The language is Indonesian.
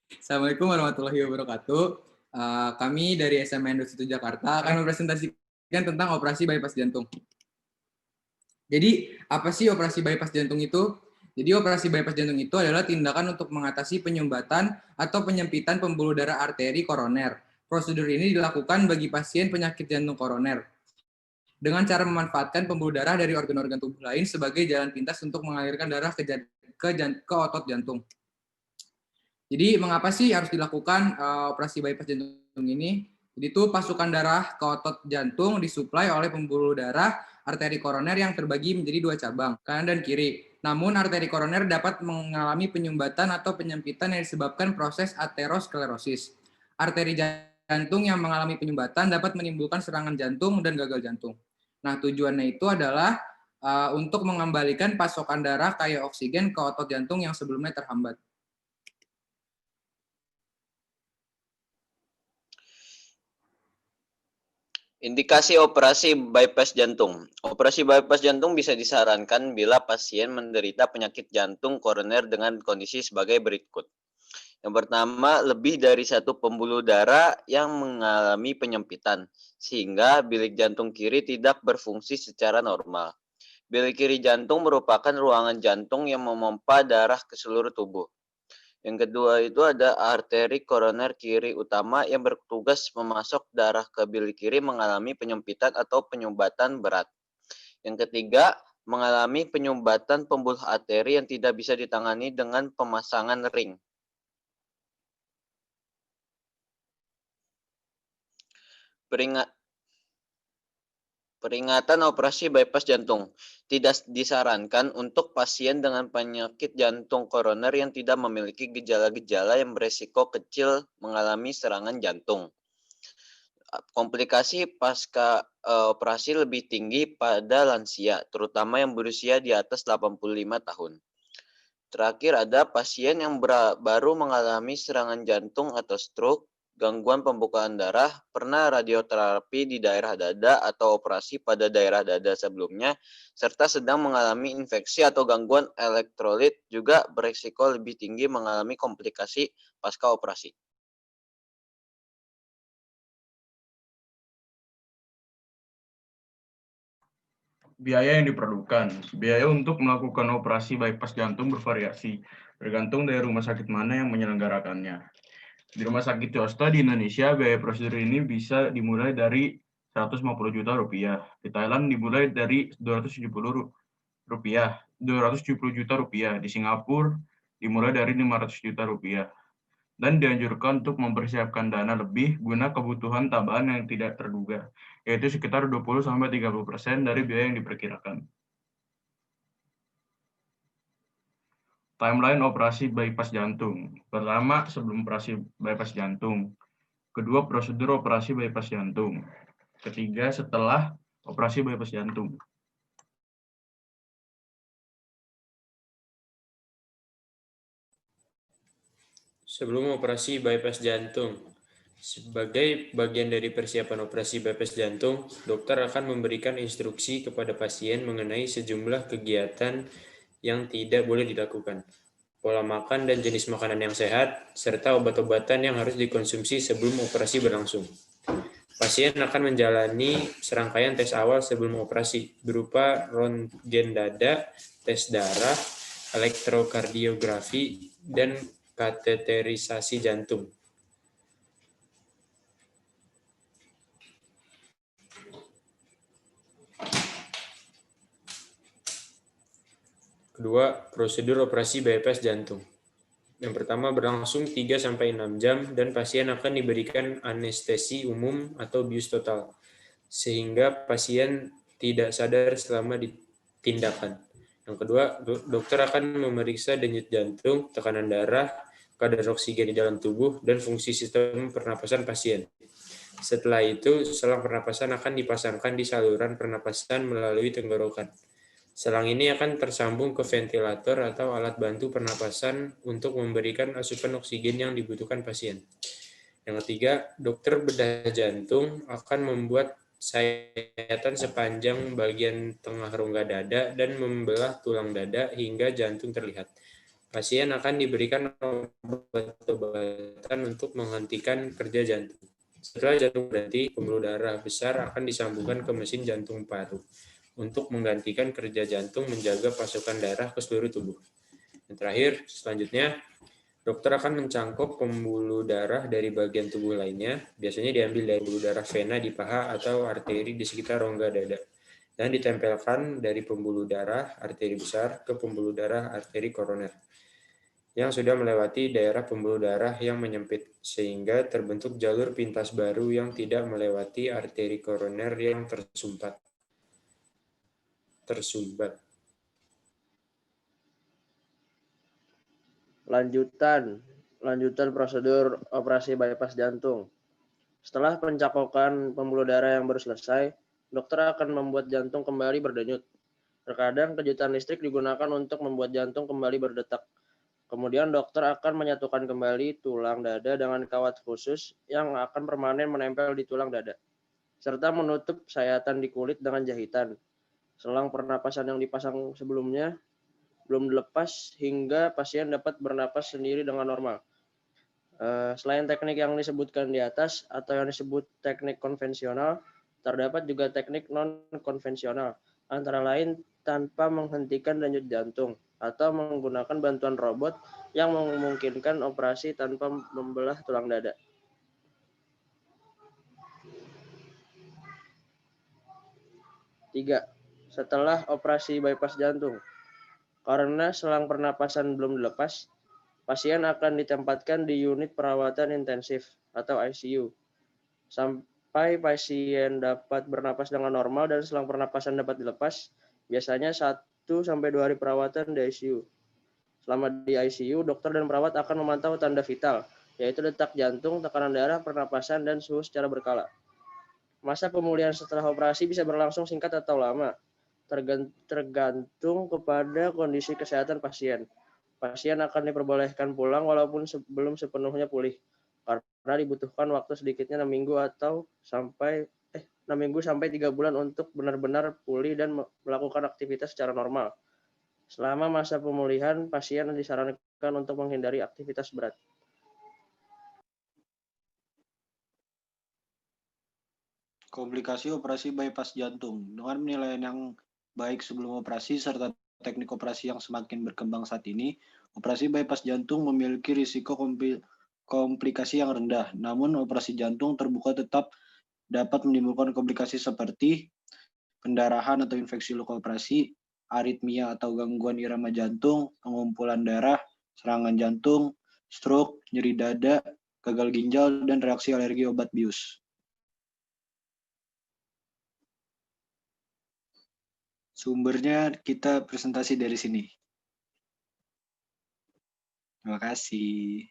Assalamualaikum warahmatullahi wabarakatuh. Kami dari SMN 21 Jakarta akan mempresentasikan tentang operasi bypass jantung. Jadi, apa sih operasi bypass jantung itu? Jadi, operasi bypass jantung itu adalah tindakan untuk mengatasi penyumbatan atau penyempitan pembuluh darah arteri koroner. Prosedur ini dilakukan bagi pasien penyakit jantung koroner dengan cara memanfaatkan pembuluh darah dari organ-organ tubuh lain sebagai jalan pintas untuk mengalirkan darah ke otot jantung. Jadi mengapa sih harus dilakukan operasi bypass jantung ini? Jadi itu pasukan darah ke otot jantung disuplai oleh pembuluh darah arteri koroner yang terbagi menjadi dua cabang, kanan dan kiri. Namun arteri koroner dapat mengalami penyumbatan atau penyempitan yang disebabkan proses aterosklerosis. Arteri jantung yang mengalami penyumbatan dapat menimbulkan serangan jantung dan gagal jantung. Nah, tujuannya itu adalah untuk mengembalikan pasokan darah kaya oksigen ke otot jantung yang sebelumnya terhambat. Indikasi operasi bypass jantung. Operasi bypass jantung bisa disarankan bila pasien menderita penyakit jantung koroner dengan kondisi sebagai berikut. Yang pertama, lebih dari satu pembuluh darah yang mengalami penyempitan, sehingga bilik jantung kiri tidak berfungsi secara normal. Bilik kiri jantung merupakan ruangan jantung yang memompa darah ke seluruh tubuh. Yang kedua itu ada arteri koroner kiri utama yang bertugas memasok darah ke bilik kiri mengalami penyempitan atau penyumbatan berat. Yang ketiga, mengalami penyumbatan pembuluh arteri yang tidak bisa ditangani dengan pemasangan ring. Peringatan operasi bypass jantung. Tidak disarankan untuk pasien dengan penyakit jantung koroner yang tidak memiliki gejala-gejala yang beresiko kecil mengalami serangan jantung. Komplikasi pasca operasi lebih tinggi pada lansia, terutama yang berusia di atas 85 tahun. Terakhir ada pasien yang baru mengalami serangan jantung atau stroke, gangguan pembukaan darah, pernah radioterapi di daerah dada atau operasi pada daerah dada sebelumnya, serta sedang mengalami infeksi atau gangguan elektrolit juga beresiko lebih tinggi mengalami komplikasi pasca operasi. Biaya yang diperlukan. Biaya untuk melakukan operasi bypass jantung bervariasi, bergantung dari rumah sakit mana yang menyelenggarakannya. Di rumah sakit swasta di Indonesia, biaya prosedur ini bisa dimulai dari 150 juta rupiah. Di Thailand dimulai dari 270 juta rupiah. Di Singapura dimulai dari 500 juta rupiah. Dan dianjurkan untuk mempersiapkan dana lebih guna kebutuhan tambahan yang tidak terduga, yaitu sekitar 20-30% dari biaya yang diperkirakan. Timeline operasi bypass jantung. Pertama, sebelum operasi bypass jantung. Kedua, prosedur operasi bypass jantung. Ketiga, setelah operasi bypass jantung. Sebelum operasi bypass jantung. Sebagai bagian dari persiapan operasi bypass jantung, dokter akan memberikan instruksi kepada pasien mengenai sejumlah kegiatan yang tidak boleh dilakukan, pola makan dan jenis makanan yang sehat, serta obat-obatan yang harus dikonsumsi sebelum operasi berlangsung. Pasien akan menjalani serangkaian tes awal sebelum operasi, berupa röntgen dada, tes darah, elektrokardiografi, dan kateterisasi jantung. Kedua, prosedur operasi bypass jantung. Yang pertama berlangsung 3-6 jam dan pasien akan diberikan anestesi umum atau bius total, sehingga pasien tidak sadar selama tindakan. Yang kedua, dokter akan memeriksa denyut jantung, tekanan darah, kadar oksigen di dalam tubuh, dan fungsi sistem pernapasan pasien. Setelah itu, selang pernapasan akan dipasangkan di saluran pernapasan melalui tenggorokan. Selang ini akan tersambung ke ventilator atau alat bantu pernapasan untuk memberikan asupan oksigen yang dibutuhkan pasien. Yang ketiga, dokter bedah jantung akan membuat sayatan sepanjang bagian tengah rongga dada dan membelah tulang dada hingga jantung terlihat. pasien akan diberikan obat-obatan untuk menghentikan kerja jantung. Setelah jantung berhenti, pembuluh darah besar akan disambungkan ke mesin jantung paru untuk menggantikan kerja jantung menjaga pasokan darah ke seluruh tubuh. Yang terakhir, selanjutnya, dokter akan mencangkok pembuluh darah dari bagian tubuh lainnya, biasanya diambil dari pembuluh darah vena di paha atau arteri di sekitar rongga dada, dan ditempelkan dari pembuluh darah arteri besar ke pembuluh darah arteri koroner yang sudah melewati daerah pembuluh darah yang menyempit, sehingga terbentuk jalur pintas baru yang tidak melewati arteri koroner yang tersumbat. Lanjutan prosedur operasi bypass jantung. Setelah pencakokan pembuluh darah yang baru selesai, dokter akan membuat jantung kembali berdenyut. Terkadang kejutan listrik digunakan untuk membuat jantung kembali berdetak. Kemudian dokter akan menyatukan kembali tulang dada dengan kawat khusus yang akan permanen menempel di tulang dada, serta menutup sayatan di kulit dengan jahitan. Selang pernapasan yang dipasang sebelumnya belum dilepas hingga pasien dapat bernapas sendiri dengan normal. Selain teknik yang disebutkan di atas atau yang disebut teknik konvensional, terdapat juga teknik non-konvensional, antara lain tanpa menghentikan denyut jantung atau menggunakan bantuan robot yang memungkinkan operasi tanpa membelah tulang dada. Tiga, setelah operasi bypass jantung. Karena selang pernapasan belum dilepas, pasien akan ditempatkan di unit perawatan intensif atau ICU sampai pasien dapat bernapas dengan normal dan selang pernapasan dapat dilepas, biasanya 1-2 hari perawatan di ICU. Selama di ICU, dokter dan perawat akan memantau tanda vital, yaitu detak jantung, tekanan darah, pernapasan, dan suhu secara berkala. Masa pemulihan setelah operasi bisa berlangsung singkat atau lama, tergantung kepada kondisi kesehatan pasien. Pasien akan diperbolehkan pulang walaupun belum sepenuhnya pulih, karena dibutuhkan waktu sedikitnya 6 minggu sampai 3 bulan untuk benar-benar pulih dan melakukan aktivitas secara normal. Selama masa pemulihan, pasien disarankan untuk menghindari aktivitas berat. Komplikasi operasi bypass jantung. Dengan penilaian yang baik sebelum operasi serta teknik operasi yang semakin berkembang saat ini, operasi bypass jantung memiliki risiko komplikasi yang rendah. Namun operasi jantung terbuka tetap dapat menimbulkan komplikasi seperti pendarahan atau infeksi luka operasi, aritmia atau gangguan irama jantung, pengumpulan darah, serangan jantung, stroke, nyeri dada, gagal ginjal, dan reaksi alergi obat bius. Sumbernya kita presentasi dari sini. Terima kasih.